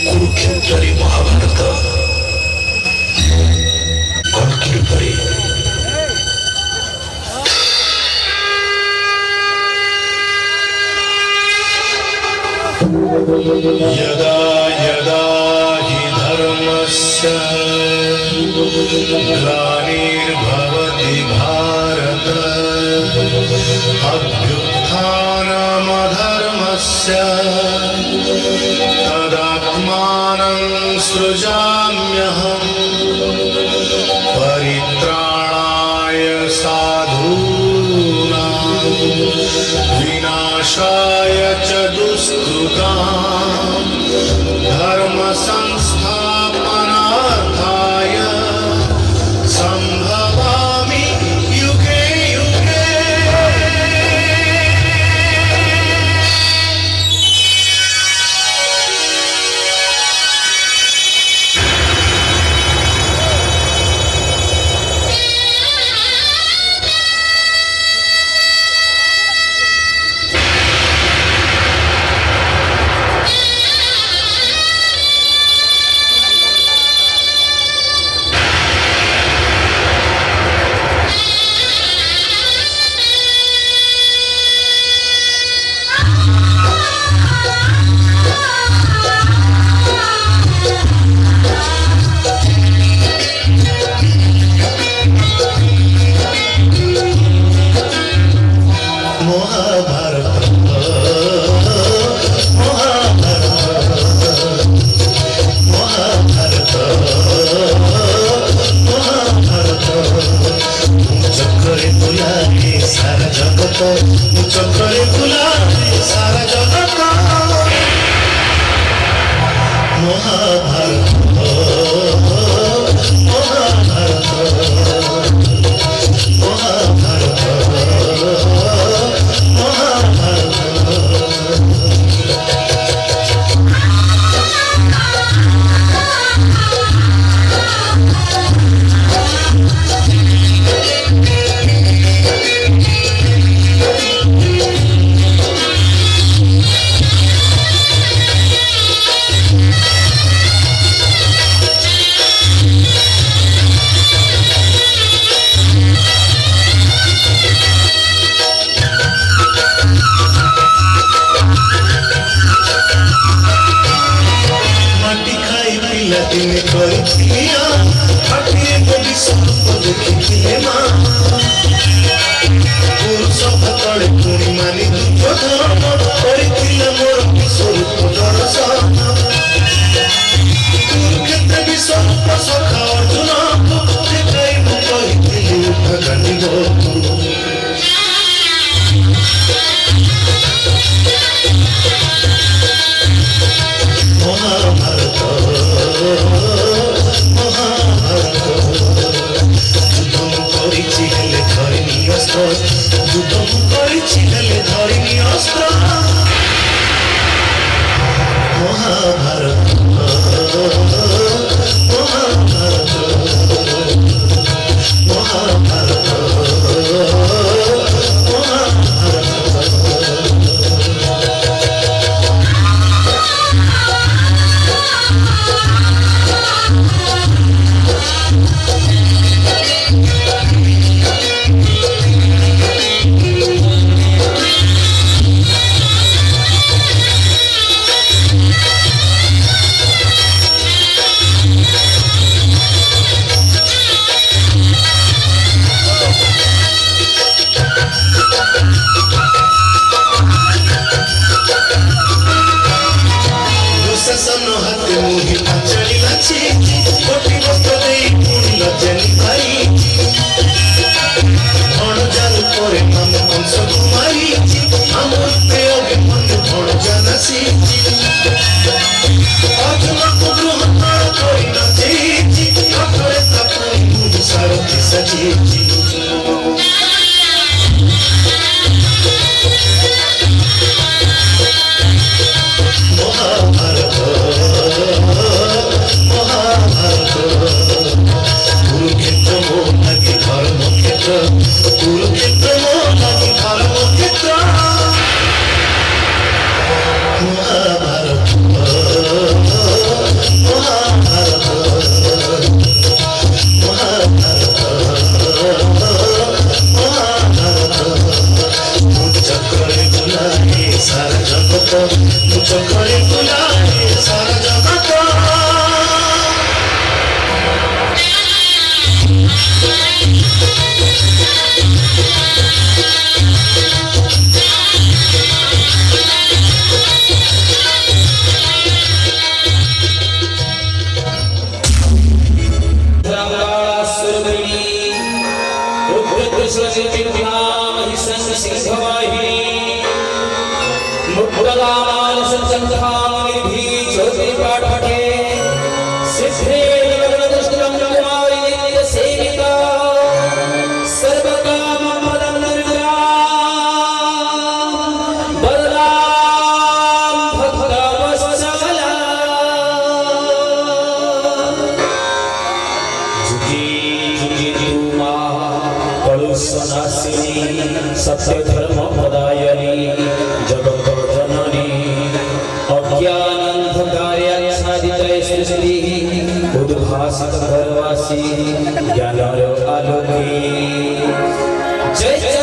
कुरुक्षेत्र महाभारत कल्की परे यदा यदा हि धर्मस्य ग्लानिर्भवति भारत अभ्युत्थानमधर्मस्य तदात्मानं सृजाम्यहम् परित्राणाय साधूनां विनाशाय च दुष्कृतां धर्म संस्थापनार्थाय संभवामि युगे युगे। चक्रे बुलाए सारा जगत महाभारत महाभारत महाभारत महाभारत। दिन करथिया हटिए बोली सब देखिए मां पुरुष भतळे पुणी मानी दुर्योधन करथिला मोर किशोर दर्शन कुरुक्षेत्र विश्व सखा अर्जुन देखाई मु कहिथिली भगनी गो महाभारत महाभारत युद्धम करिछि हेले धरिनी अस्त्र युद्धम करिछि हेले धरिनी अस्त्र महाभारत महाभारत महाभारत सत्य धर्म पदायनी जगत जननी अज्ञानांधकार्याच्छादित सृष्टि उद्भासित घरवासी ज्ञानर आलोके जय जय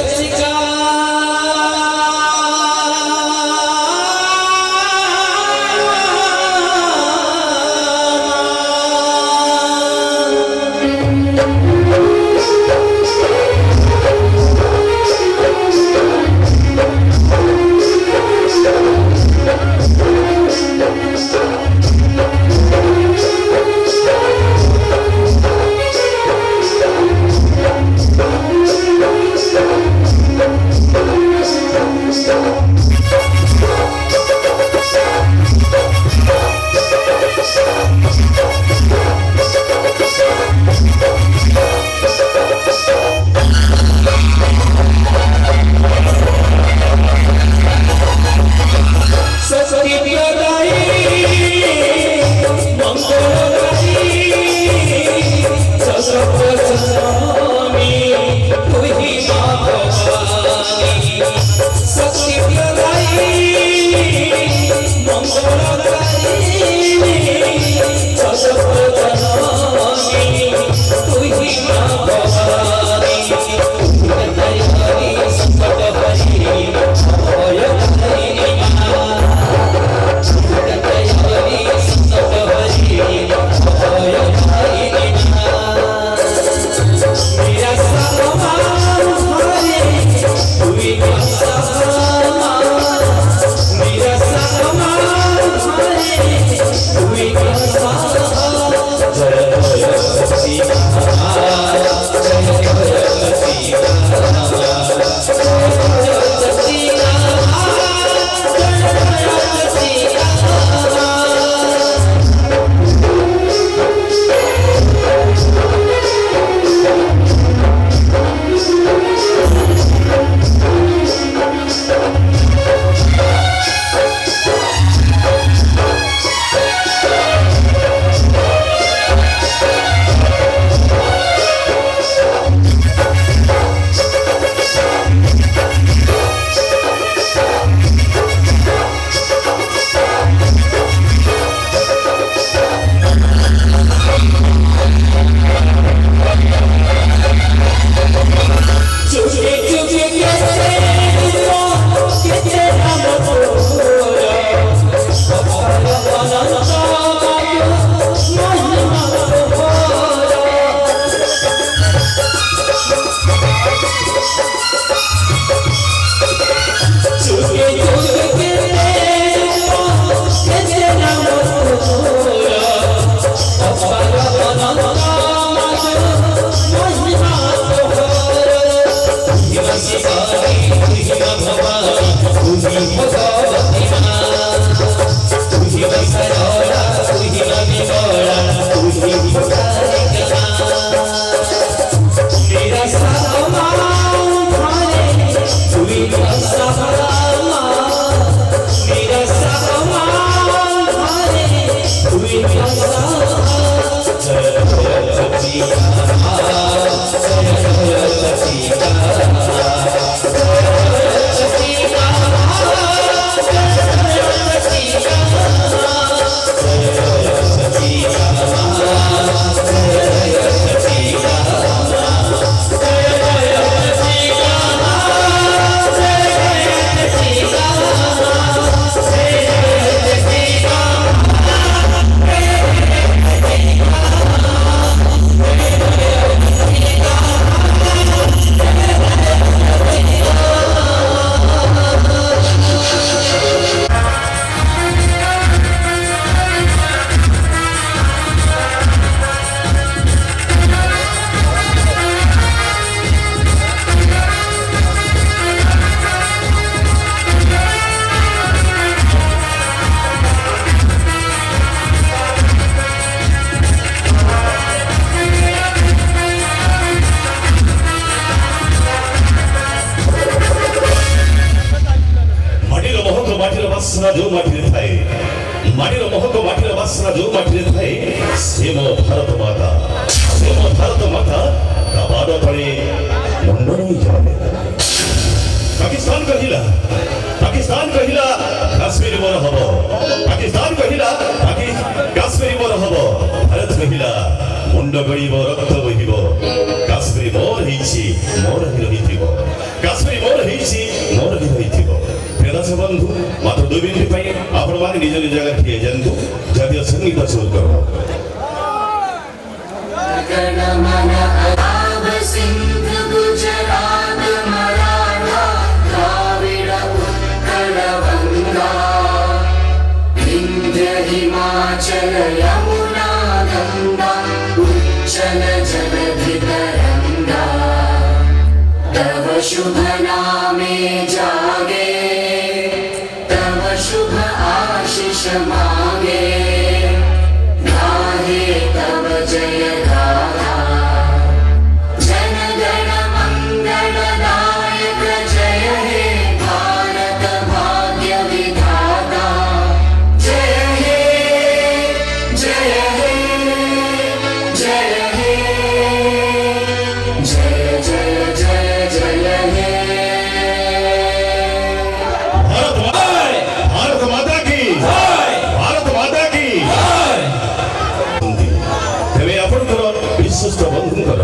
जो माटी थाए माटीर महक माटीर बासना जो माटी थाए से मो भारत माता कबाड़ तले मुंड नहीं जाने पाकिस्तान कहिला काश्मीर मोर हब पाकिस्तान कहिला काश्मीर मोर हब भारत कहिला मुंड गड़ीब रक्त बहिब काश्मीर मोर हिछि मोर हि रहिथिब काश्मीर मोर हिछि मोर हि रहिथिब प्रियदास बंधु मात्र 2 मिनिट पई आपण माने निज निज जगह ठिए जंतु जातीय संगीत सुर करो गणमन अलाभ सिंध गुजरात मराठा द्राविड़ उत्कल गंगा विंध्य हिमाचल यमुना गंगा उच्चल जलधि तरंगा तव शुभ नामे जागे तव शुभ आशीष मांगे गाहे तव जय गाथा जन गण मंगलदायक जय हे भारत भाग्य विधाता जय हे जय हे जय हे जय जय जय जय हे भारत माता की तेरे आपणकर विशिष्ट बंधुकर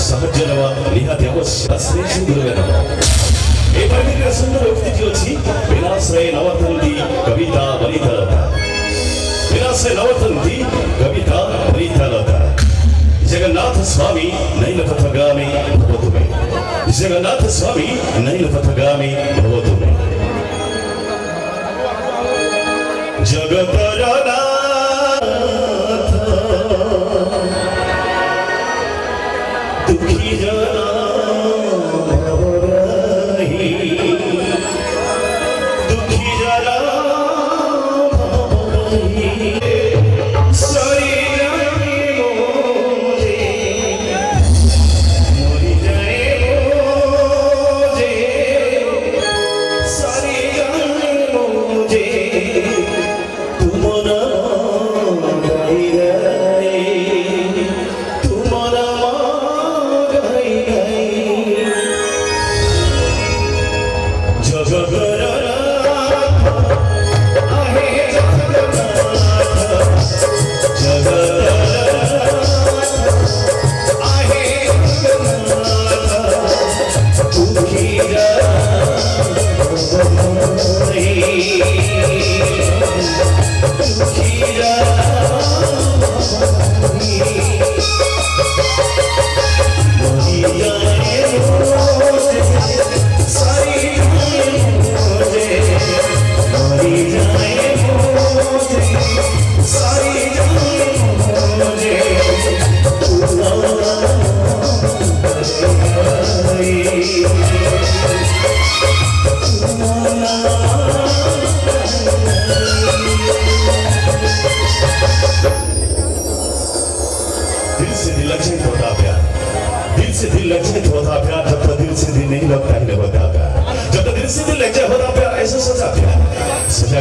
साहाय्य नेवा निहाती आवश्यक श्री गुरुवे नमः ए परिमितिर सुंदर उक्ति अछि विनाश्रय नवतंती कविता वनितालता विनाश्रय नवतंती कविता वनितालता जगन्नाथ स्वामी नैलपथगामी भवतु मे जगन्नाथ स्वामी नैलपथगामी भवतु मे जगतरनाथ दुखी जना भवरहि दुखी जना भवरहि शरीर मोजे मरि जाए मोजे शरीर मोजे दिल लज्जित होता प्यार जब तक दिल से दिल नहीं लगता ही नहीं होता प्यार जब तक दिल से दिल लज्जा होता प्यार ऐसा सजा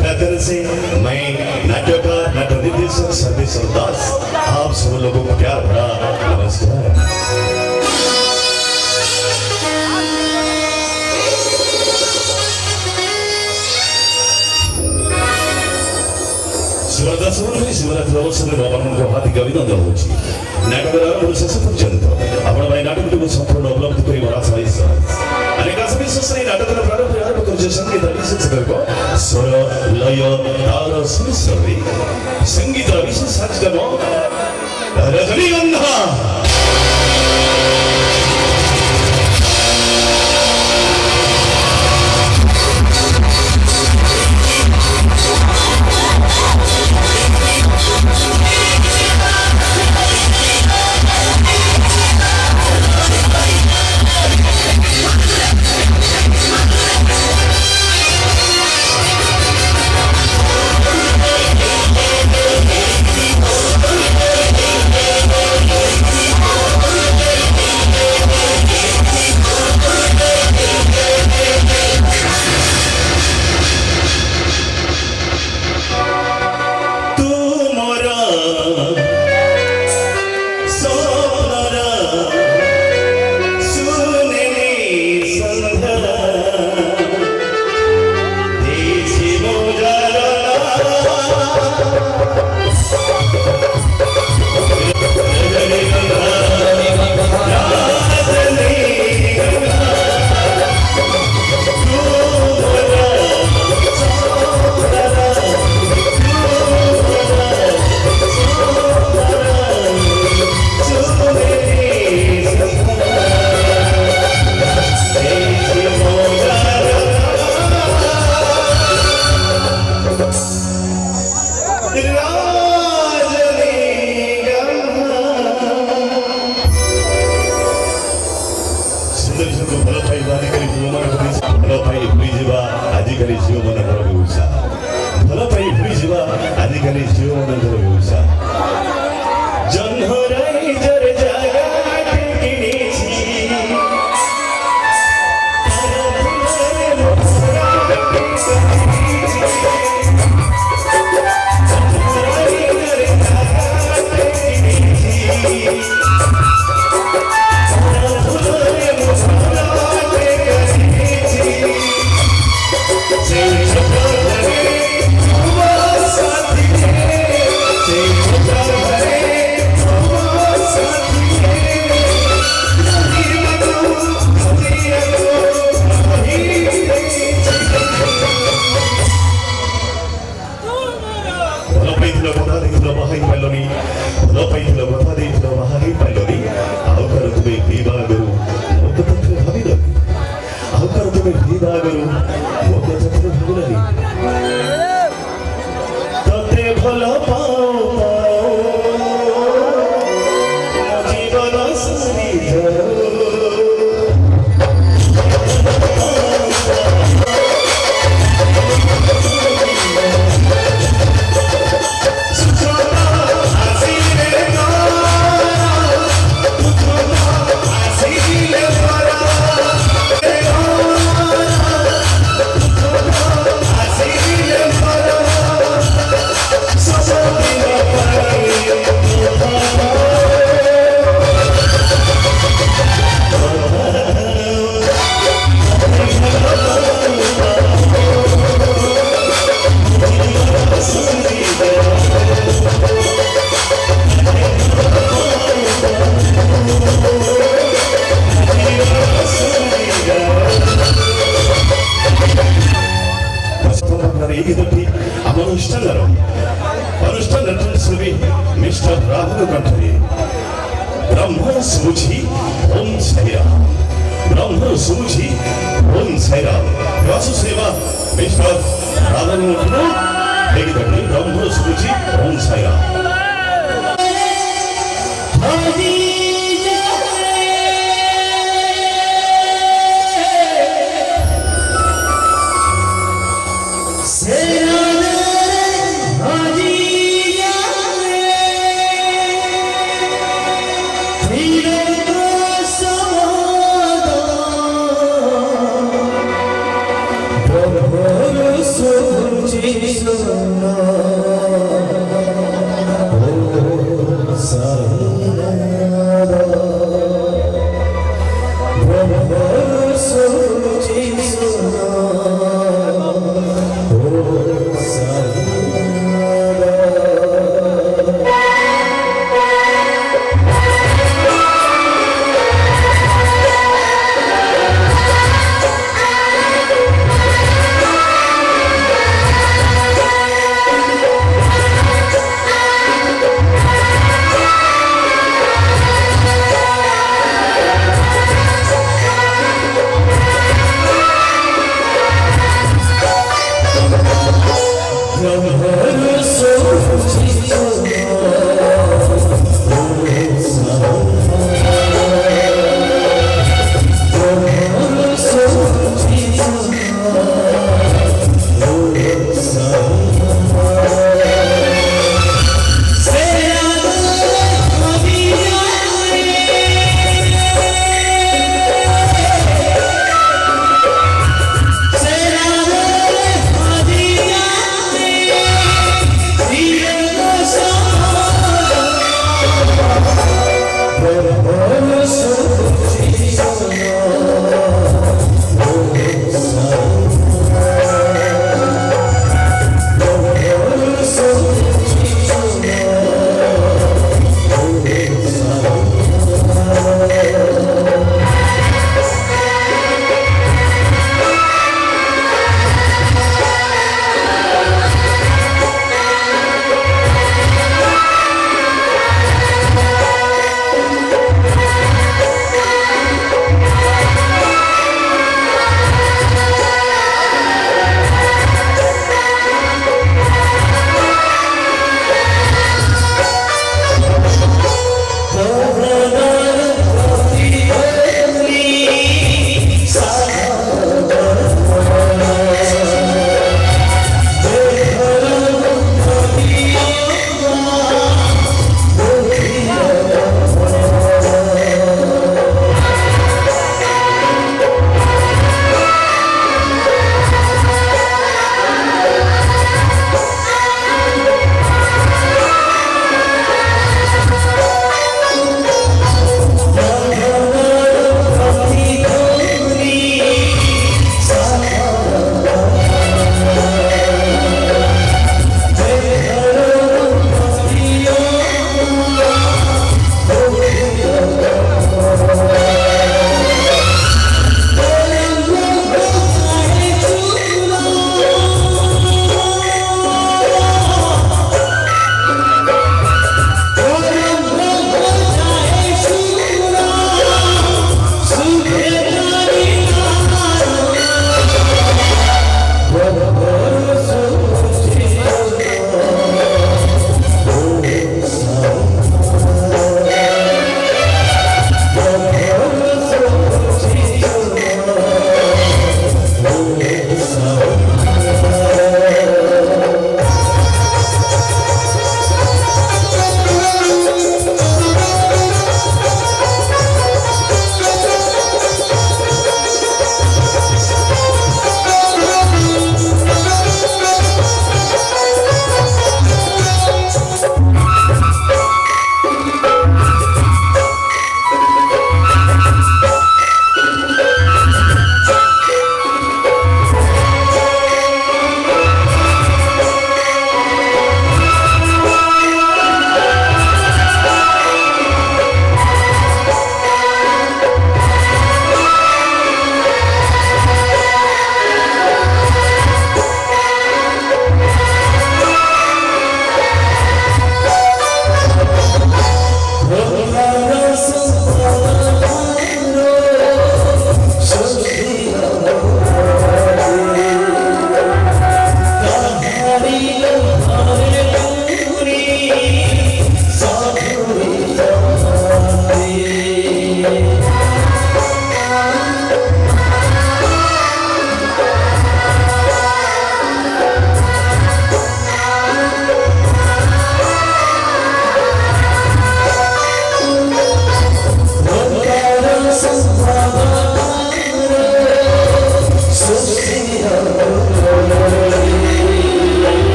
प्यार दिल से मैं नाट्यकार नाट्य निर्देशक सर्वेश्वर दास आप सब लोगों को प्यार भरा नमस्कार। शिवरात्रि अवसर में आपको हार्दिक अभिनंदन होची नाटकर आरंभ शेष पर्यंत आपण भाई नाटक संपूर्ण उपलब्ध कर आशा अनेक विश्वास नाटक प्रारंभ आरंभ कर संगीत विशेषज्ञ स्वर लय ताल सुर संगीत विशेष कार्यक्रम रजनीगंधा को भल पाइबा आजिकल झील मान भल पाई भूली जा आजिकल झील मान व्यवसा भल पाई भूली जा आजिकल झील मान व्यवसा जन्हराई जर जागा किणीछि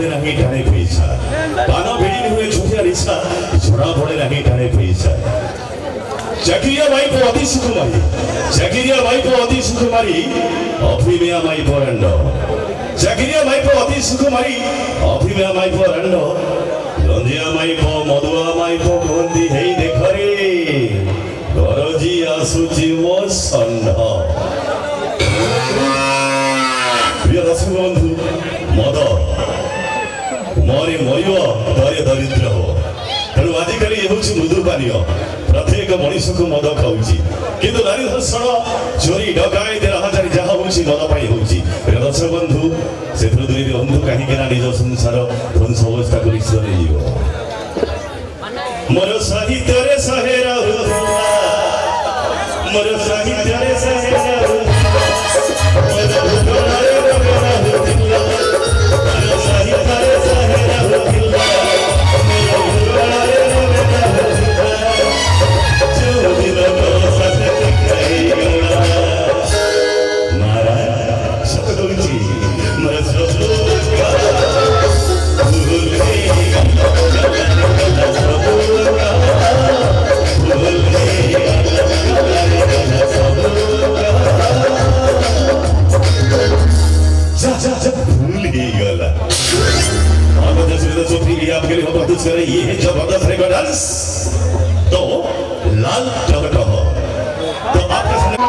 পড়ে নাহি টানে পয়সা কানা বেড়ি হুয়ে চোখের ইচ্ছা ঝরা পড়ে নাহি টানে পয়সা চাকিরিয়া মাইপো অতি সুকুমারী চাকিরিয়া মাইপো অতি সুকুমারী অফিমিয়া মাইপো রান্ড চাকিরিয়া মাইপো অতি সুকুমারী অফিমিয়া মাইপো রান্ড লঞ্জিয়া মাইপো মধুয়া মাইপো কুহন্তি হেই দেখরে গরজি আসুচি মো ষণ্ড প্রিয় দর্শক বন্ধু মদ মরে মরিব দরে দরিদ্র হব ତେଣୁ ଆଜିକାଲି ଏ ହେଉଛି ମୃଦୁ ପାନୀୟ ପ୍ରତ୍ୟେକ ମଣିଷକୁ ମଦ ଖାଉଛି କିନ୍ତୁ ନାରୀ ଧର୍ଷଣ ଚୋରି ଡକାୟତି ରାହାଜାରୀ ଯାହା ହେଉଛି ମଦ ପାଇଁ ହେଉଛି ପ୍ରିୟ ଦର୍ଶକ ବନ୍ଧୁ ସେଥିରୁ ଦୂରେଇ ରୁହନ୍ତୁ କାହିଁକି ନା ନିଜ ସଂସାର ଧ୍ୱଂସ ଅବସ୍ଥାକୁ ନିଶ୍ଚିତ ନେଇଯିବ ମୋର ସାହିତ୍ୟରେ ଶହେ ରାହୁଲା ମୋର ସାହିତ୍ୟରେ ଶହେ ରାହୁଲା आपके लिए प्रस्तुत कर रही है जबरदस्त रेकॉर्ड डांस तो लाल टकटक तो आपके सामने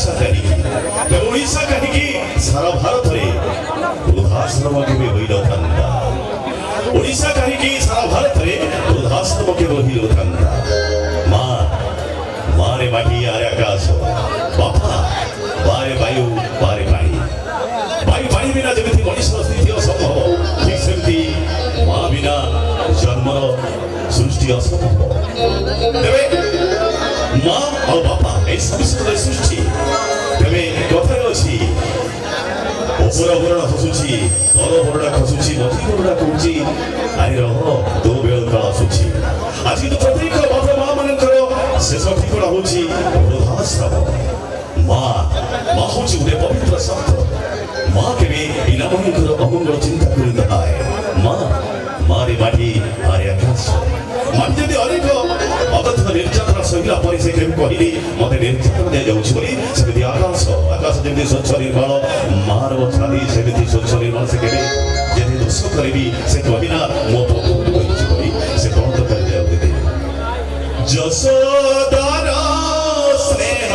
ओडिशा कहीं ओडिशा कहीं सारा भारत रे वृद्धाश्रम केबे होइल थांदा ओडिशा कहीं सारा भारत रे वृद्धाश्रम केबे होइल थांदा मां मारे माटी आरे आकाश बापा बारे वायु बारे पानी वायु पानी बिना जगति मनुष्य स्थिति असंभव ठीक सेमती मां बिना जन्म सृष्टि असंभव तेरे मां और बापा ए संस्कृत सृष्टि तेरे कथा अछि ओपर ओपर हसुची तल बरडा खसुची मथि बरडा कहूची आइ रह दो बेल काल आसुची आज तो प्रत्येक बापा मां मनकर शेष ठिकଣା होची वृद्धाश्रम मां मां होची गोटे पवित्र शब्द मां केबे बिना मनकर अमंगल चिंता करिता है मां मारी माटी आरे आकाश माटी जदि अनेक अगथ निर्यातना सहिला परि से केबे कहिली मते निर्यातना दे जाउछि बोली सेबि आकाश आकाश जेमि स्वच्छ निर्मल मार छाली सेबि स्वच्छ निर्मल से केबे जेदि दोष करिबी से कहिना मो प्रभु कहिछि बोली से बहुत कर दे दे जसोदारा स्नेह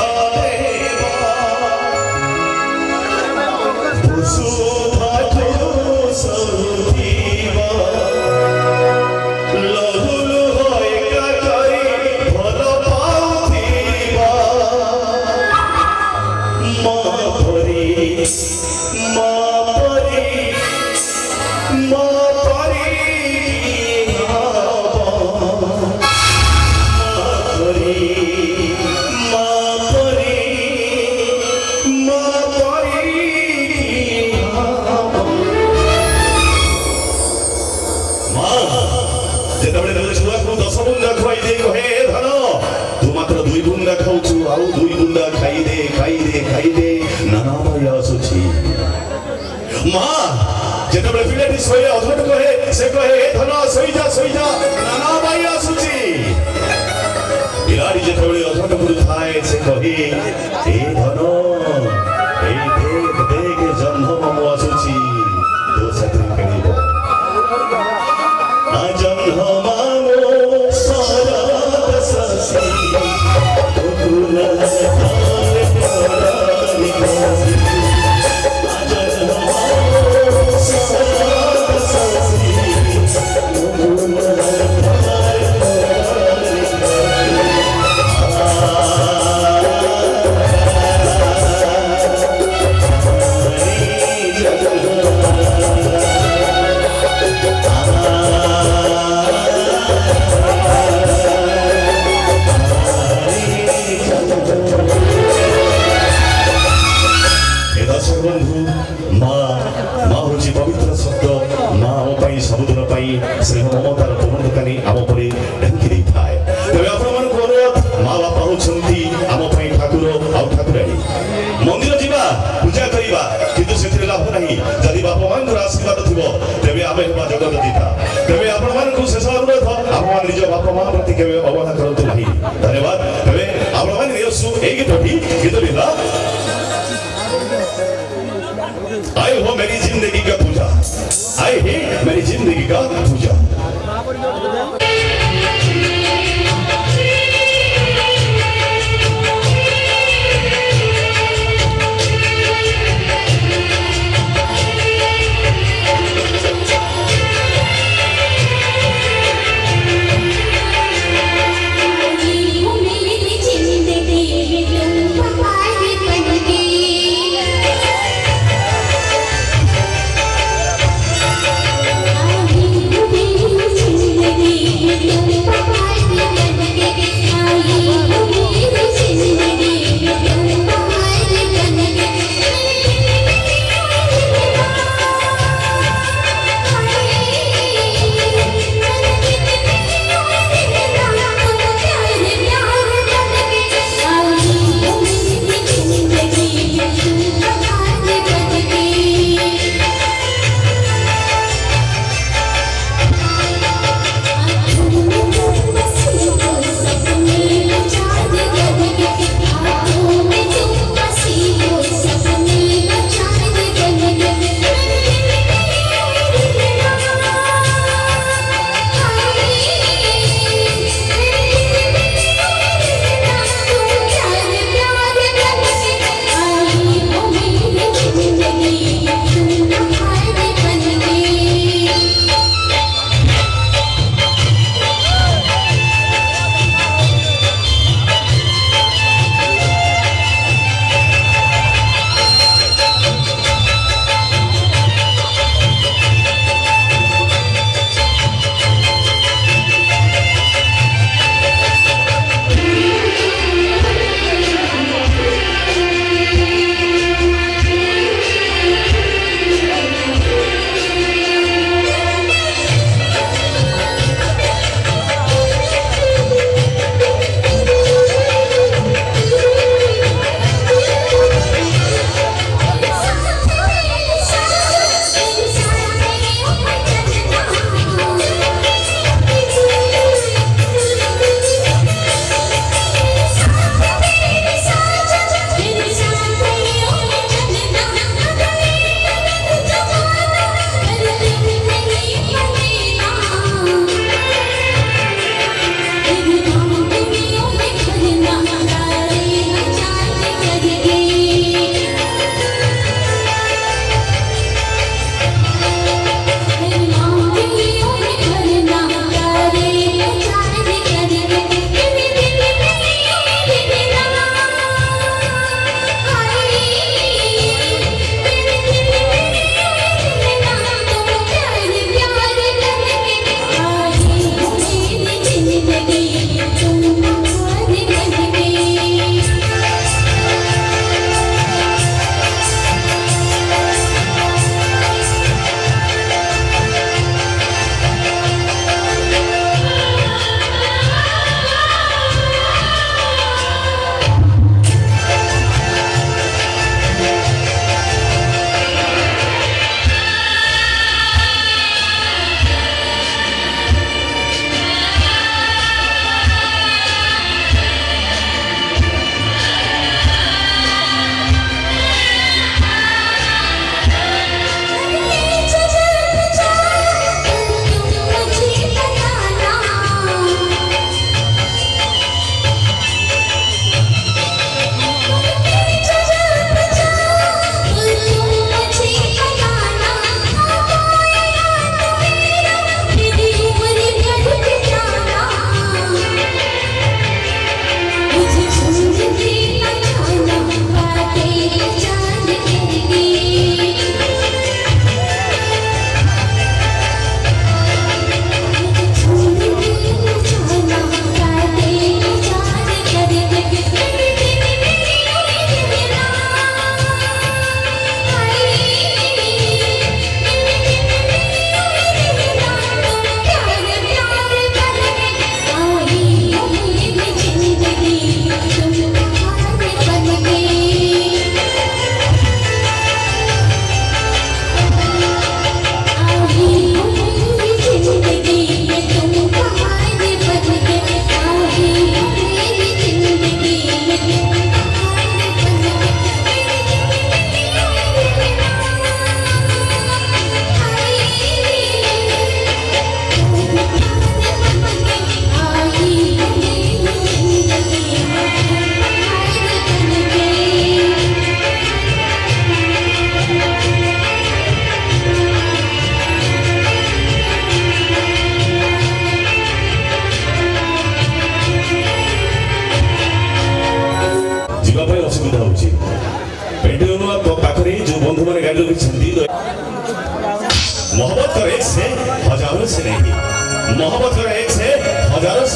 Ahi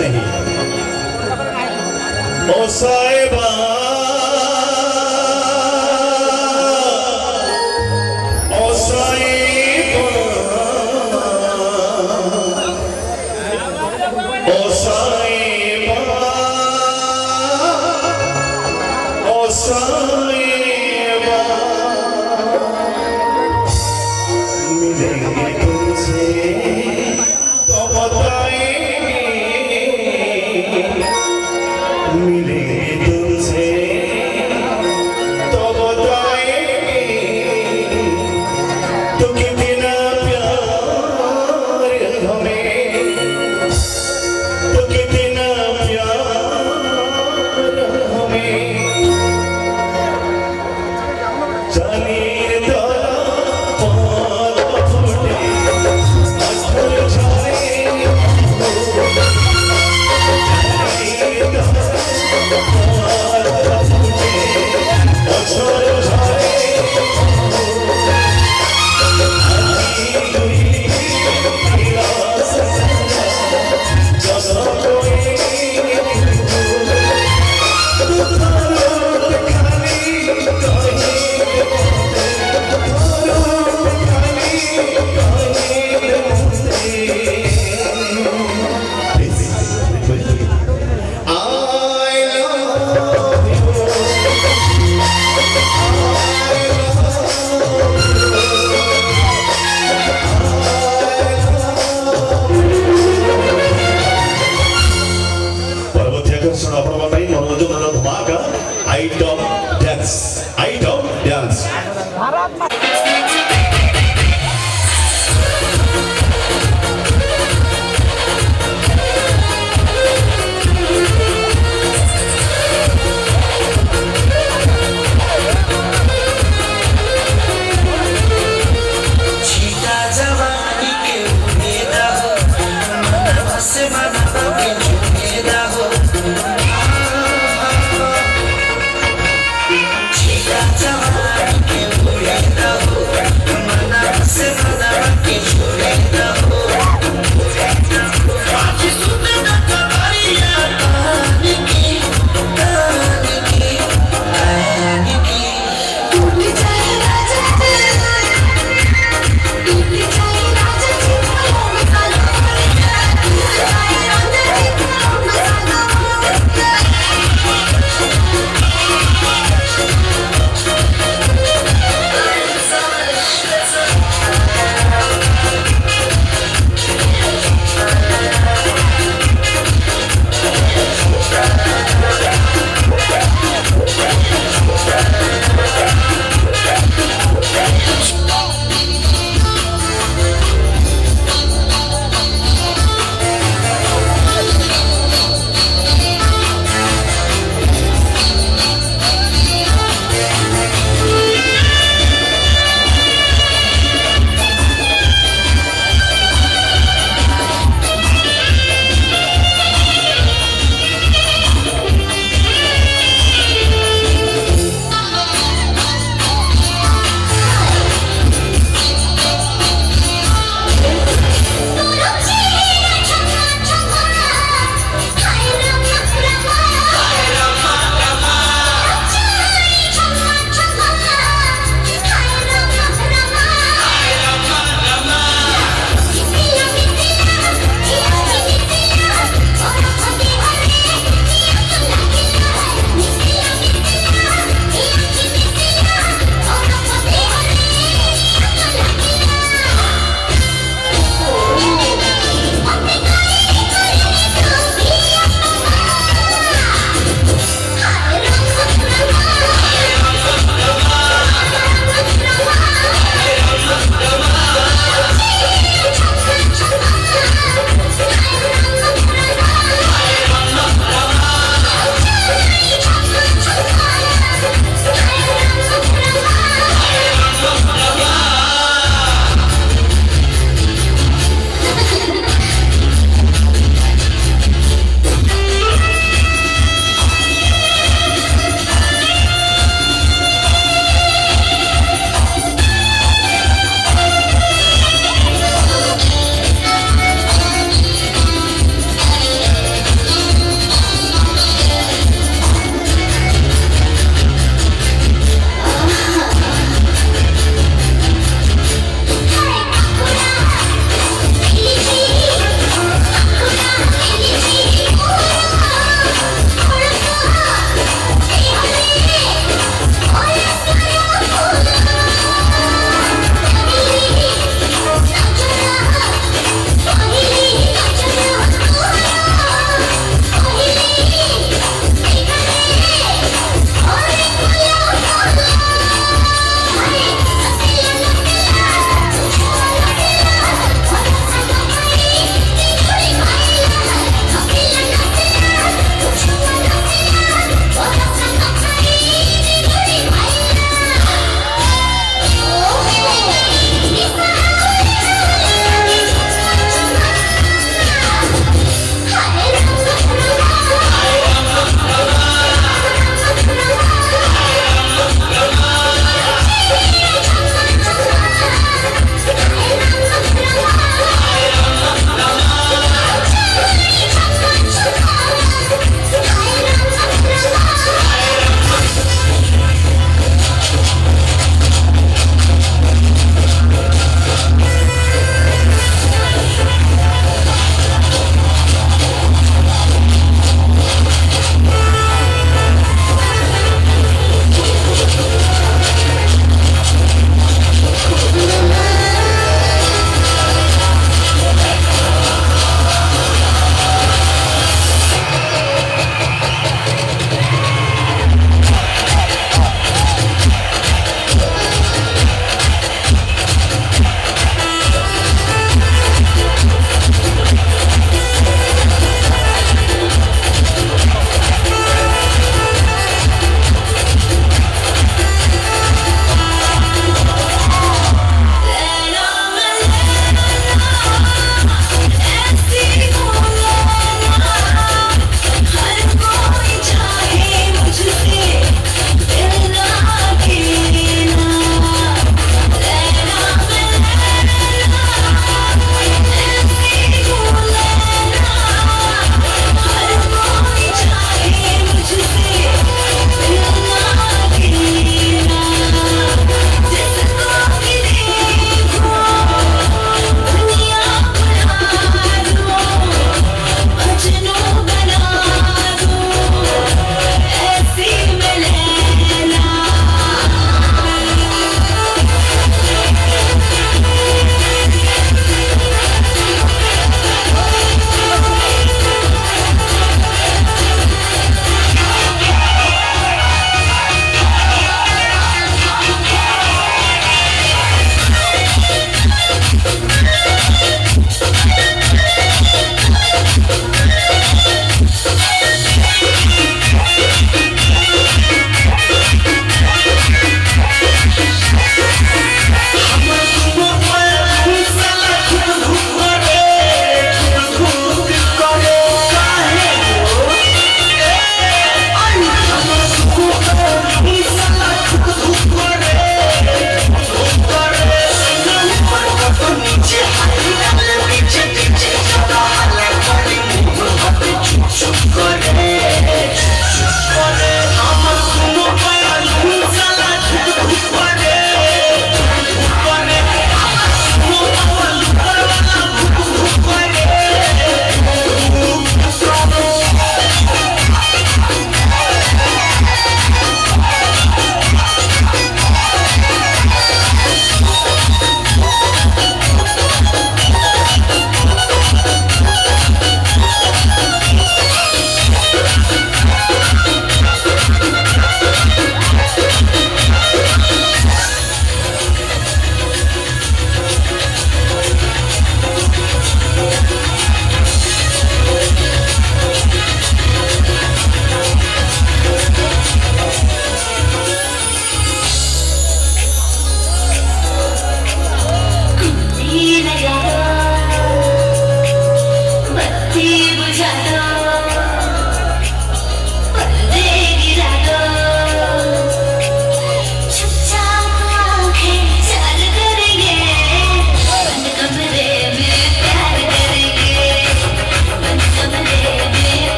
नहीं। ओ साहिबा ओ साहिबा ओ साहिबा ओ साहिबा मिलेंगे तुमसे तो बताएंगे, मिलेंगे तुमसे तो बताएंगे, तो कितना प्यार हमें, तो कितना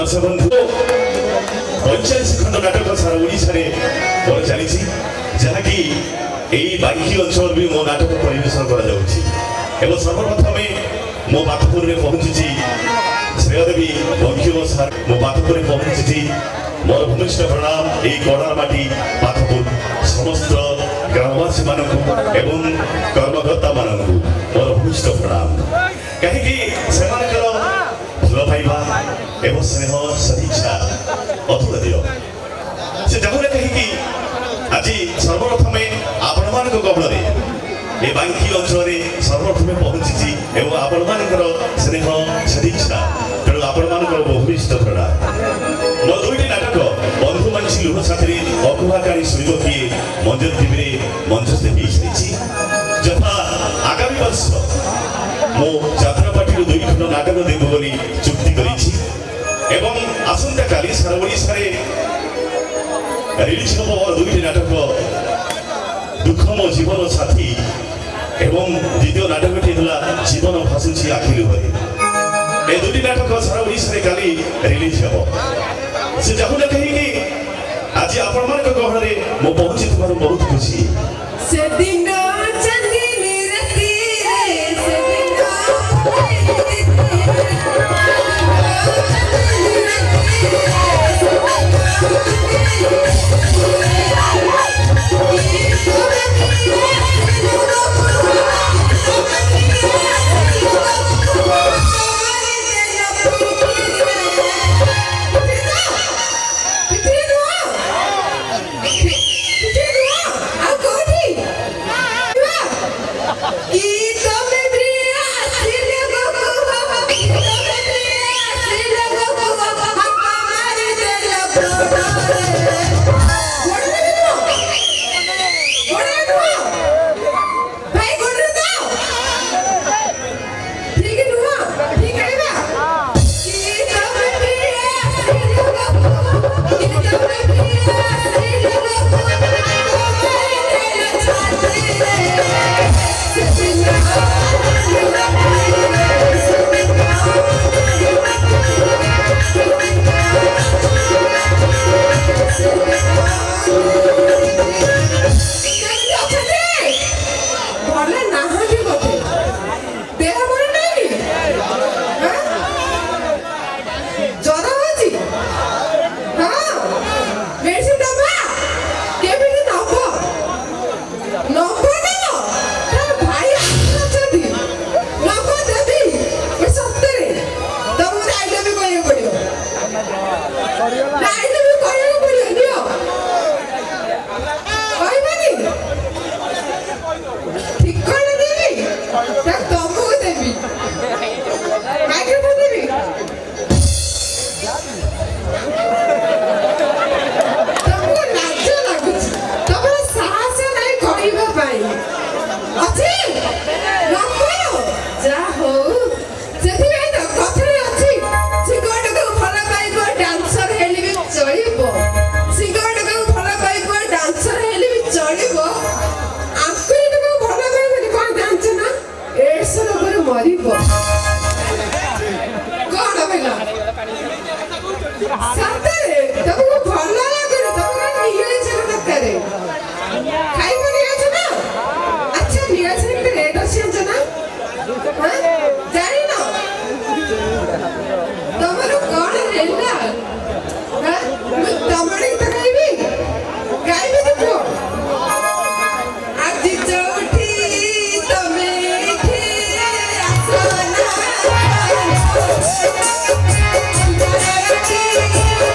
दर्शक बंधु 45 खंड नाटक सारा ओडिशा रे मोर चली जहाँकि यही बाकी अंचल भी मो नाटक परिवेशन करा जाउछि एवं सर्वप्रथम मो बाथपुर में पहुंची श्रेयदेवी बंकिम सार मो बाथपुर में पहुंची मोर भूमिष्ठ प्रणाम यही गड़ार माटी बाथपुर समस्त ग्रामवासी मानक एवं कर्मकर्ता मानक मोर भूमिष्ठ प्रणाम कहीं भल पाइबा एवं स्नेह सदिच्छा अतुलनीय से जहाँ कहीं आज सर्वप्रथम आपण मान गहल ये बांकी अंचल सर्वप्रथम पहुंची एवं आपण मान स्नेह सदिच्छा तेणु आपण मान भूमिष्ठ प्रणाम मो दुईटी नाटक बंधु मानसी लुह साथी अकुहाकारी शुभ किए मंजर टीवी मंचस्थ जथा आगामी वर्ष मो यात्रा पार्टी 2 खंड नाटक देव बोली चुक्ति करिछि एवं आसंता काली सारा ओडिशा रे रिलीज हो और 2टी नाटक दुख मो जीवन साथी एवं द्वितीय नाटकटी हला जीवन भासुछि आखिलु भरी ए 2टी नाटक सारा ओडिशा रे काली रिलीज हो से जाहुला कहि कि आज आपण मान गहन रे मो पहुंची तुमार बहुत खुशी से दिन चंदनी रती से जय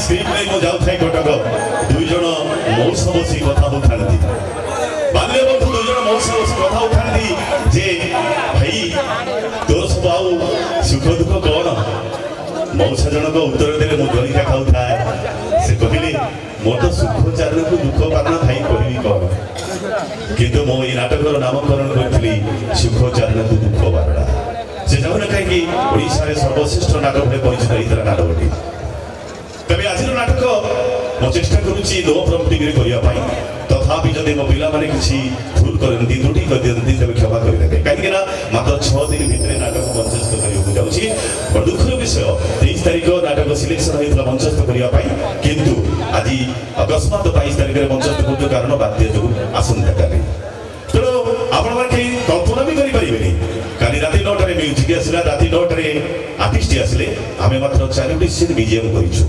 स्क्रिप्ट नहीं मु जाऊ थाई कटक दुई जन मौसा बसी कथा होथांती बाल्य बंधु दुई जन मौसा बसी कथा होथांती जे भाई तोर सब आउ सुख दुख कौन मौसा जनक उत्तर देले मु जलिका खाऊ थाए से कहिली मोर तो सुख चारण को दुख पाना भाई कहबी कौन किंतु मो ई नाटकर नामकरण करथिली सुख चारण को दुख बारडा से जाऊ न कहीं ओडिशा रे सर्वश्रेष्ठ नाटक भाई परिचित इतरा नाटकटी तबे आजिर नाटक मो चेष्टा करूची नो प्रम्प्टिंग रे करिया पाई तथापि जदि मो पिला माने किछि भूल करंती त्रुटि कर दियंती तबे क्षमा करि देबे काहे ना मात्र 6 दिन भितरे नाटक मंचस्थ करियो जाउची बड़ दुखर विषय 23 तारिख नाटक सिलेक्शन होइतला मंचस्थ करिया पाई किंतु आजि अकस्मात 22 तारिख रे मंचस्थ करतो कारण बाध्य जो आसंता काली तेणु आपण माने कल्पना भी करि परिबेनी काली राति 9 रे म्यूजिक आसला राति 9 रे आर्टिस्ट आसले आमे मात्र 4टी सीट बीजेएम करिछु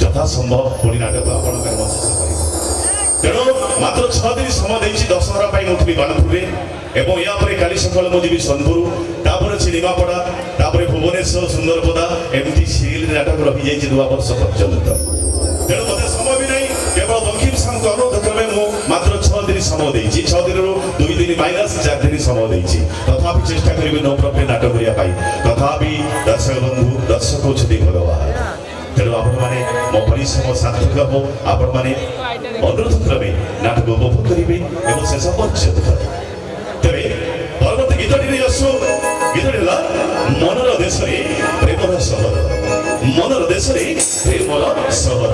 यथा संभव पुणी नाटक आपण तेणु मात्र 6 दिन समय देछि दशहरा पाई मुथली बाणपुर एवं या परे काली सकाळ मो जीवी सोनपुर तापर अछि निमापड़ा तापर भुवनेश्वर सुंदरपदा एमती सीरियल नाटक रहि जाइछि 2 वर्ष पर्यंत तेणु मते समय भी नहीं केवल दक्षिण सांग अनुरोध करबे मु मात्र 6 दिन समय देछि 6 दिन रो 2 दिन माइनस 4 दिन समय देछि तथापि चेष्टा करिवे नो प्रॉब्लम नाटक करिया पाई तथापि दर्शक बंधु दर्शक छथि भगवान तेणु आपण माने मो परिश्रम सार्थक हो आपण माने अनुरोध क्रमे नाटक उपभोग करिवे एवं शेष पर्यंत तबे परवर्ती गीतटी असु गीतटी ला मनर देश रे प्रेमर सहर मनर देश रे प्रेमर सहर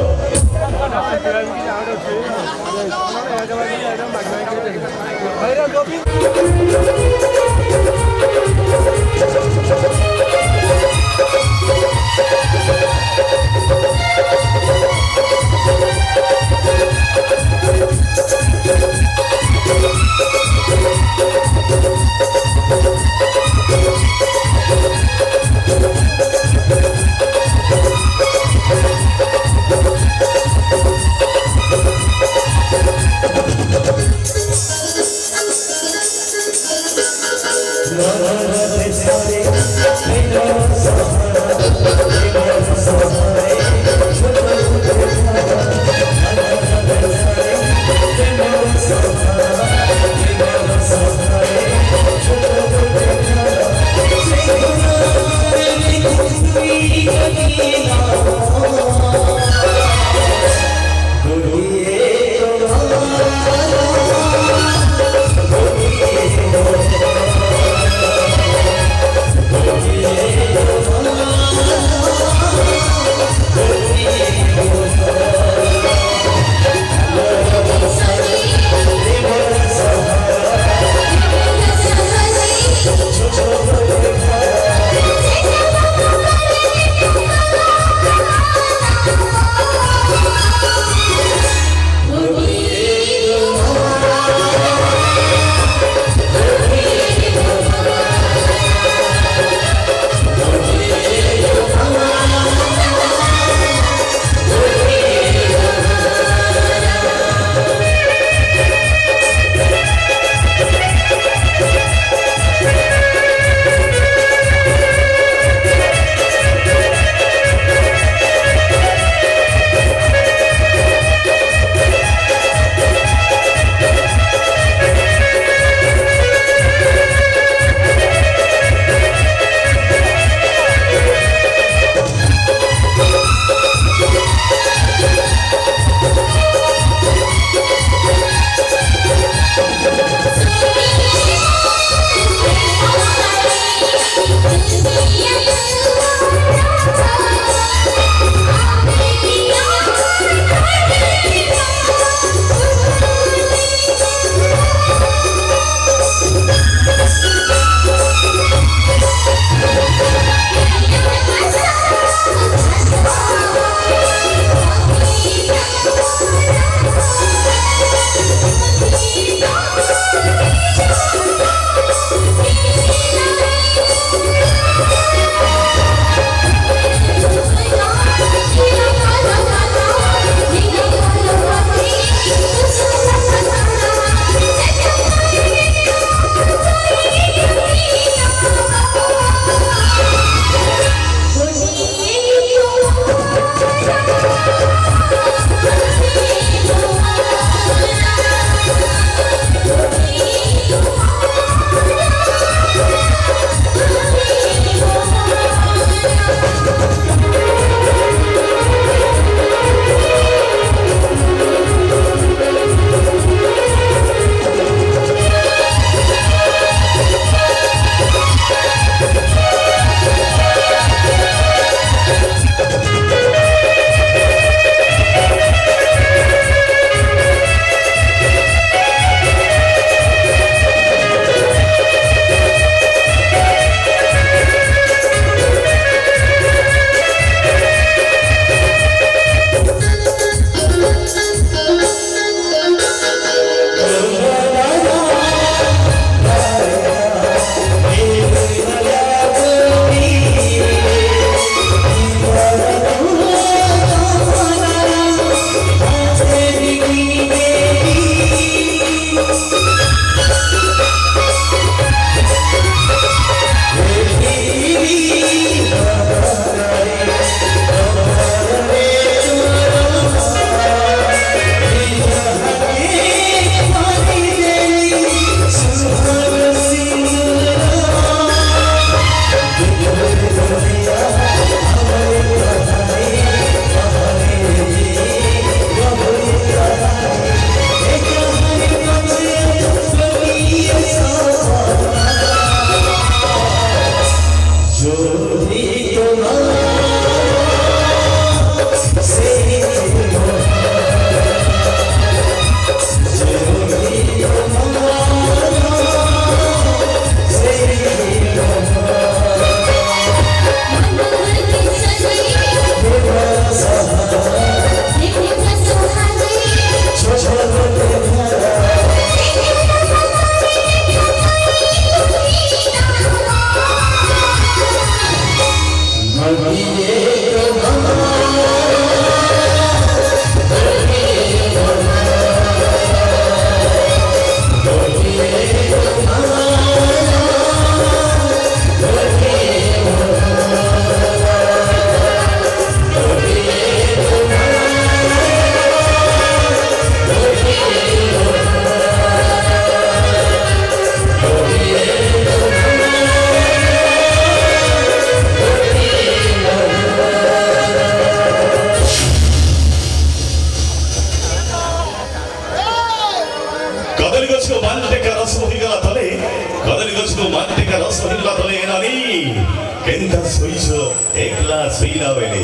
ଶୁଣୁଛୁ ଏକଲା ଶୋଇଲା ବେଳେ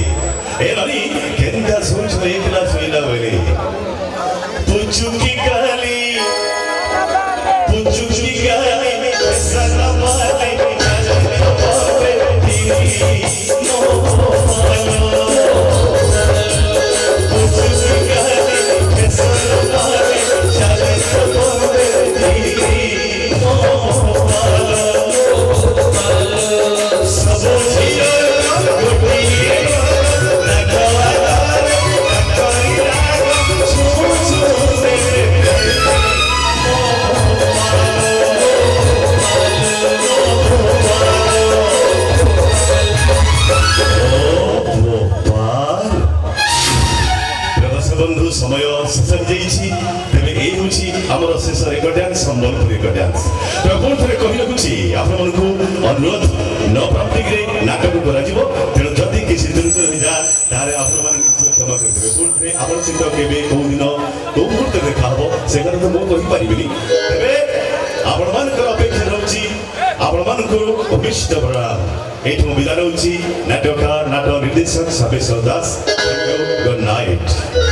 ଏ ନାରୀ କେନ୍ତା ଶୁଣୁଛୁ ଏକଲା ଶୋଇଲା ବେଳେ ପୁଚୁକି ଗାଲି ସାରା ମାରେ बंधु समय शेष हो तेरे ये हूँ आमर शेष record dance Sambalpur record dance पुणी थे कही रखुची अनुरोध न प्राप्ति नाटक कर तेणु जदि किसी दुरुस्त रही जाए क्षमा करेंगे पुणी आप सहित के कौ दिन कौ मुहूर्त देखा हम से तो मुझे कहीपरि तेरे आपण मान अपेक्षा रही आपण मान अभिष्ट प्रणाम ये विदा रही नाटकार नाटक निर्देशक सपेश्वर दास गुड नाइट।